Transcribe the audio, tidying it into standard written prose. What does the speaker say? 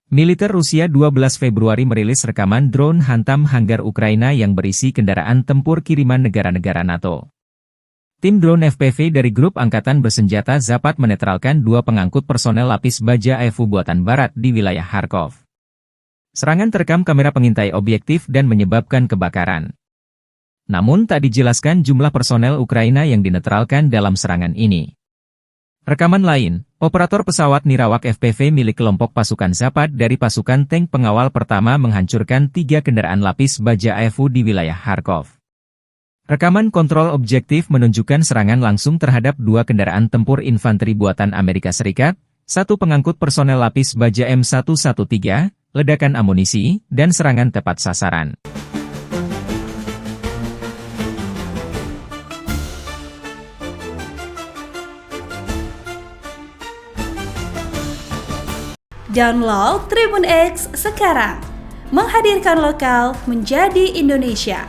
Militer Rusia 12 Februari merilis rekaman drone hantam hanggar Ukraina yang berisi kendaraan tempur kiriman negara-negara NATO. Tim drone FPV dari grup angkatan bersenjata Zapad menetralkan dua pengangkut personel lapis baja AEFU buatan Barat di wilayah Kharkov. Serangan terekam kamera pengintai objektif dan menyebabkan kebakaran. Namun tak dijelaskan jumlah personel Ukraina yang dinetralkan dalam serangan ini. Rekaman lain, operator pesawat nirawak FPV milik kelompok pasukan Zapad dari pasukan tank pengawal pertama menghancurkan 3 kendaraan lapis baja AEFU di wilayah Kharkov. Rekaman kontrol objektif menunjukkan serangan langsung terhadap 2 kendaraan tempur infanteri buatan Amerika Serikat, 1 pengangkut personel lapis baja M113, ledakan amunisi, dan serangan tepat sasaran. Download Tribun X sekarang, menghadirkan lokal menjadi Indonesia.